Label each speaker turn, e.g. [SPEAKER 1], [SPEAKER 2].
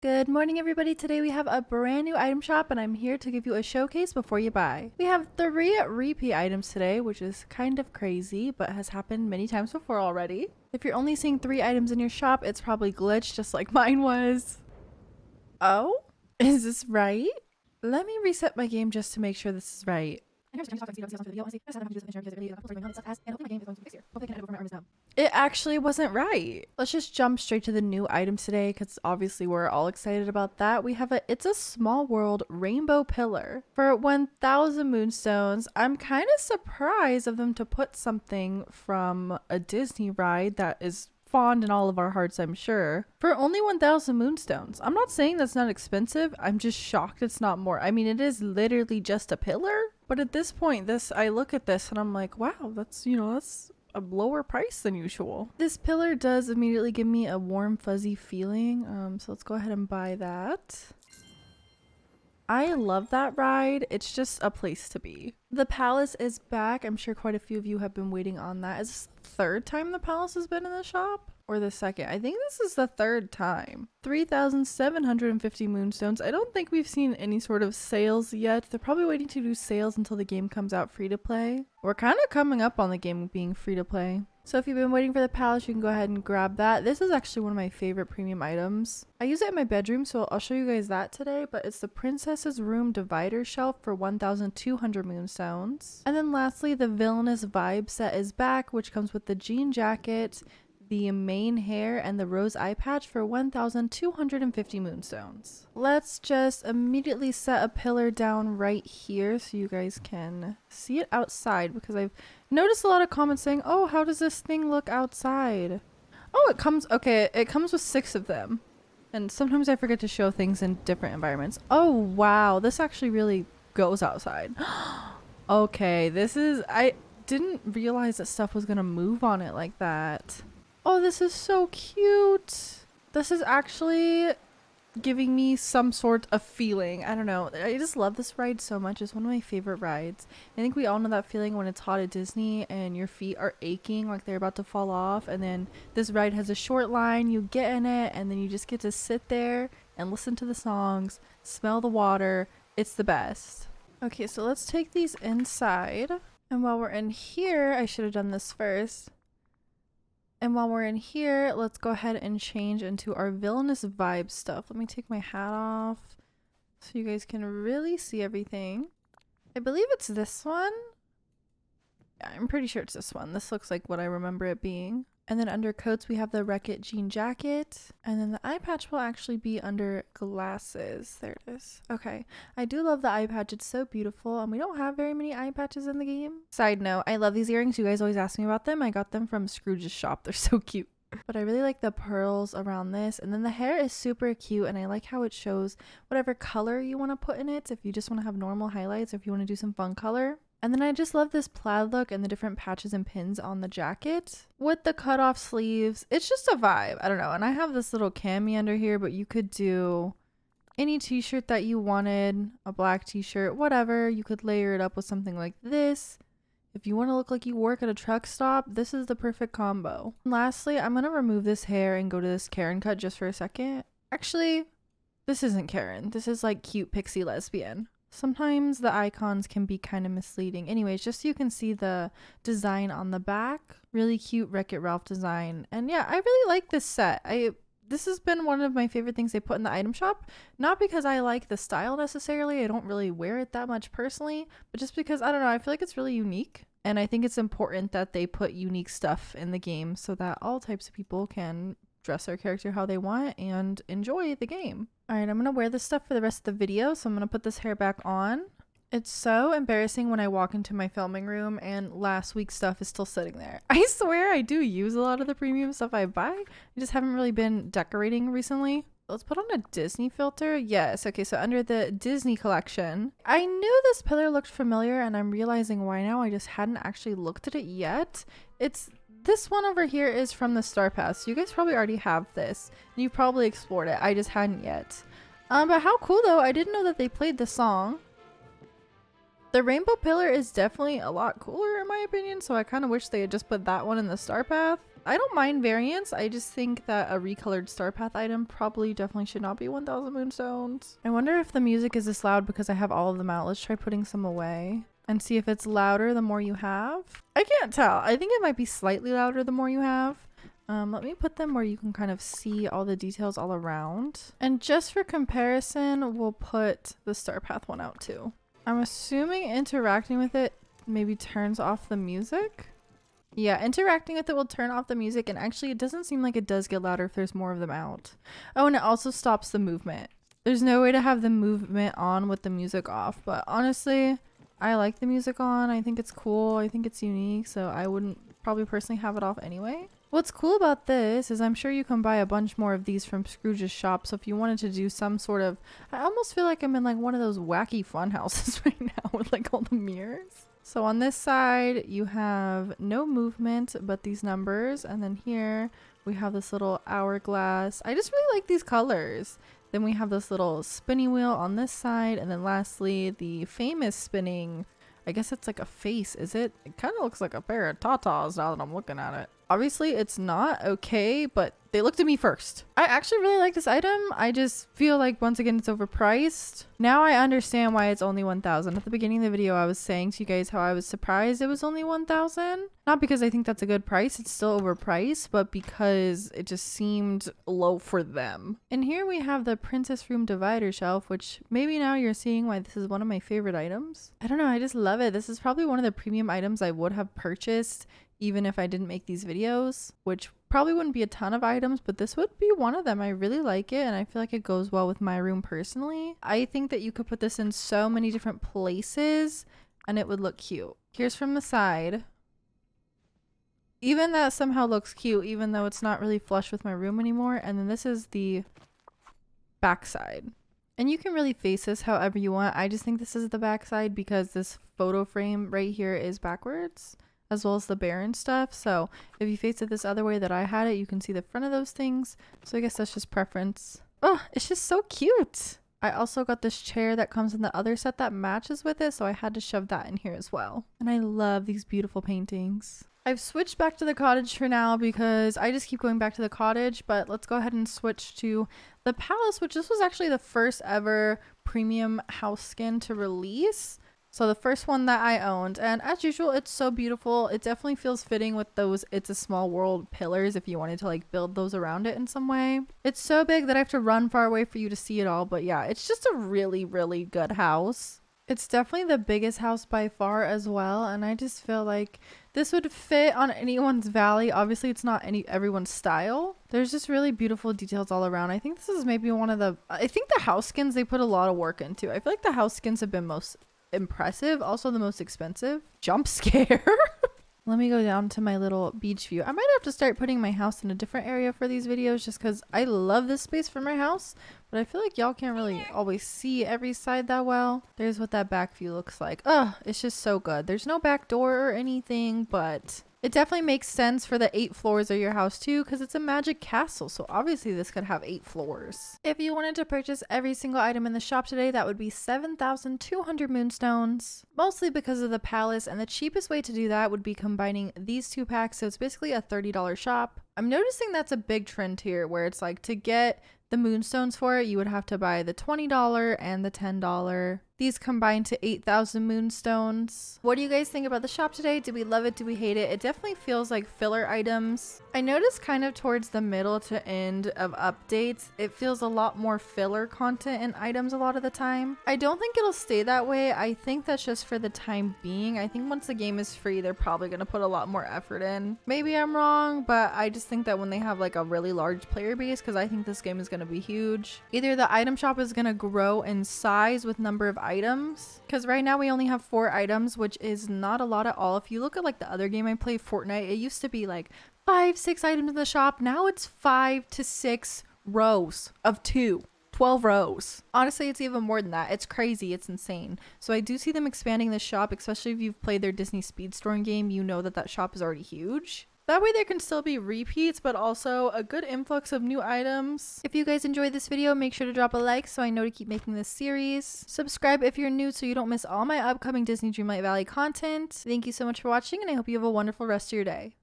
[SPEAKER 1] Good morning everybody. Today we have a brand new item shop and I'm here to give you a showcase before you buy. We have 3 repeat items today, which is kind of crazy but has happened many times before already. If you're only seeing 3 items in your shop, it's probably glitched just like mine was. Oh? Is this right? Let me reset my game just to make sure this is right. It actually wasn't right. Let's just jump straight to the new item today because obviously we're all excited about that. We have It's a Small World rainbow pillar for 1,000 moonstones. I'm kind of surprised of them to put something from a Disney ride that is fond in all of our hearts, I'm sure, for only 1,000 moonstones. I'm not saying that's not expensive. I'm just shocked it's not more. I mean, it is literally just a pillar, but at this point, I look at this and I'm like, wow, that's a lower price than usual. This pillar does immediately give me a warm, fuzzy feeling. So let's go ahead and buy that. I love that ride. It's just a place to be. The palace is back. I'm sure quite a few of you have been waiting on that. Is this the 3rd time the palace has been in the shop? Or the 2nd? I think this is the 3rd time. 3,750 moonstones. I don't think we've seen any sort of sales yet. They're probably waiting to do sales until the game comes out free to play. We're kind of coming up on the game being free to play. So if you've been waiting for the palace, you can go ahead and grab that. This is actually one of my favorite premium items. I use it in my bedroom, so I'll show you guys that today, but it's the Princess's Room divider shelf for 1,200 moonstones. And then lastly, the Villainous vibe set is back, which comes with the jean jacket, the main hair, and the rose eye patch for 1,250 moonstones. Let's just immediately set a pillar down right here so you guys can see it outside, because I've noticed a lot of comments saying, oh, how does this thing look outside? Oh, it comes with 6 of them. And sometimes I forget to show things in different environments. Oh, wow. This actually really goes outside. Okay, I didn't realize that stuff was gonna move on it like that. Oh, this is so cute. This is actually giving me some sort of feeling. I don't know. I just love this ride so much. It's one of my favorite rides. I think we all know that feeling when it's hot at Disney and your feet are aching like they're about to fall off, and then this ride has a short line, you get in it, and then you just get to sit there and listen to the songs, smell the water. It's the best. Okay, so let's take these inside. And while we're in here, I should have done this first. And while we're in here, let's go ahead and change into our villainous vibe stuff. Let me take my hat off so you guys can really see everything. I believe it's this one. Yeah, I'm pretty sure it's this one. This looks like what I remember it being. And then under coats, we have the Wreck-It jean jacket. And then the eye patch will actually be under glasses. There it is. Okay. I do love the eye patch. It's so beautiful. And we don't have very many eye patches in the game. Side note, I love these earrings. You guys always ask me about them. I got them from Scrooge's shop. They're so cute. But I really like the pearls around this. And then the hair is super cute. And I like how it shows whatever color you want to put in it. If you just want to have normal highlights, or if you want to do some fun color. And then I just love this plaid look and the different patches and pins on the jacket with the cutoff sleeves. It's just a vibe. I don't know. And I have this little cami under here, but you could do any t-shirt that you wanted, a black t-shirt, whatever. You could layer it up with something like this. If you want to look like you work at a truck stop, this is the perfect combo. And lastly, I'm going to remove this hair and go to this Karen cut just for a second. Actually, this isn't Karen. This is like cute pixie lesbian. Sometimes the icons can be kind of misleading. Anyways, just so you can see the design on the back. Really cute Wreck-It Ralph design. And yeah, I really like this set. This has been one of my favorite things they put in the item shop. Not because I like the style necessarily. I don't really wear it that much personally. But just because, I don't know, I feel like it's really unique. And I think it's important that they put unique stuff in the game so that all types of people can dress their character how they want and enjoy the game. Alright, I'm gonna wear this stuff for the rest of the video, so I'm gonna put this hair back on. It's so embarrassing when I walk into my filming room and last week's stuff is still sitting there. I swear I do use a lot of the premium stuff I buy. I just haven't really been decorating recently. Let's put on a Disney filter. Yes, okay, so under the Disney collection. I knew this pillar looked familiar and I'm realizing why now. I just hadn't actually looked at it yet. This one over here is from the Star Pass. You guys probably already have this. And you've probably explored it. I just hadn't yet. But how cool though. I didn't know that they played the song. The rainbow pillar is definitely a lot cooler in my opinion, so I kind of wish they had just put that one in the star path. I don't mind variants. I just think that a recolored Star Path item probably definitely should not be 1000 moonstones. I wonder if the music is this loud because I have all of them out. Let's try putting some away and see if it's louder the more you have. I can't tell. I think it might be slightly louder the more you have. Let me put them where you can kind of see all the details all around. And just for comparison, we'll put the Star Path one out too. I'm assuming interacting with it maybe turns off the music. Yeah, interacting with it will turn off the music, and actually it doesn't seem like it does get louder if there's more of them out. Oh, and it also stops the movement. There's no way to have the movement on with the music off, but honestly, I like the music on. I think it's cool. I think it's unique, so I wouldn't probably personally have it off anyway. What's cool about this is I'm sure you can buy a bunch more of these from Scrooge's shop. So if you wanted to do some sort of, I almost feel like I'm in like one of those wacky fun houses right now with like all the mirrors. So on this side, you have no movement, but these numbers. And then here we have this little hourglass. I just really like these colors. Then we have this little spinning wheel on this side. And then lastly, the famous spinning, I guess it's like a face, is it? It kind of looks like a pair of tatas now that I'm looking at it. Obviously it's not okay, but they looked at me first. I actually really like this item. I just feel like once again it's overpriced. Now I understand why it's only 1000. At the beginning of the video I was saying to you guys how I was surprised it was only 1000. Not because I think that's a good price, it's still overpriced, but because it just seemed low for them. And here we have the princess room divider shelf, which maybe now you're seeing why this is one of my favorite items. I don't know, I just love it. This is probably one of the premium items I would have purchased even if I didn't make these videos, which probably wouldn't be a ton of items, but this would be one of them. I really like it, and I feel like it goes well with my room personally. I think that you could put this in so many different places and it would look cute. Here's from the side. Even that somehow looks cute, even though it's not really flush with my room anymore. And then this is the back side. And you can really face this however you want. I just think this is the back side because this photo frame right here is backwards, as well as the bear and stuff. So if you face it this other way that I had it, you can see the front of those things. So I guess that's just preference. Oh, it's just so cute. I also got this chair that comes in the other set that matches with it, so I had to shove that in here as well. And I love these beautiful paintings. I've switched back to the cottage for now because I just keep going back to the cottage, but let's go ahead and switch to the palace, which this was actually the first ever premium house skin to release. So the first one that I owned, and as usual, it's so beautiful. It definitely feels fitting with those It's a Small World pillars if you wanted to like build those around it in some way. It's so big that I have to run far away for you to see it all, but yeah, it's just a really, really good house. It's definitely the biggest house by far as well, and I just feel like this would fit on anyone's valley. Obviously, it's not everyone's style. There's just really beautiful details all around. I think this is maybe one of the, I think the house skins they put a lot of work into. I feel like the house skins have been most impressive, also the most expensive. Jump scare. Let me go down to my little beach view. I might have to start putting my house in a different area for these videos just because I love this space for my house, but I feel like y'all can't really always see every side that well. There's what that back view looks like. Oh, it's just so good. There's no back door or anything, but it definitely makes sense for the 8 floors of your house too, because it's a magic castle, so obviously this could have 8 floors. If you wanted to purchase every single item in the shop today, that would be 7,200 moonstones, mostly because of the palace, and the cheapest way to do that would be combining these 2 packs, so it's basically a $30 shop. I'm noticing that's a big trend here, where it's like to get the moonstones for it, you would have to buy the $20 and the $10. These combine to 8,000 moonstones. What do you guys think about the shop today? Do we love it? Do we hate it? It definitely feels like filler items. I noticed kind of towards the middle to end of updates, it feels a lot more filler content and items a lot of the time. I don't think it'll stay that way. I think that's just for the time being. I think once the game is free, they're probably going to put a lot more effort in. Maybe I'm wrong, but I just think that when they have like a really large player base, because I think this game is going to be huge, either the item shop is going to grow in size with number of items, because right now we only have 4 items, which is not a lot at all. If you look at like the other game I played, Fortnite, it used to be like 5-6 items in the shop. Now it's 5 to 6 rows of 12 rows. Honestly, it's even more than that. It's crazy. It's insane. So I do see them expanding the shop, especially if you've played their Disney Speedstorm game. You know that that shop is already huge. That way there can still be repeats, but also a good influx of new items. If you guys enjoyed this video, make sure to drop a like so I know to keep making this series. Subscribe if you're new so you don't miss all my upcoming Disney Dreamlight Valley content. Thank you so much for watching, and I hope you have a wonderful rest of your day.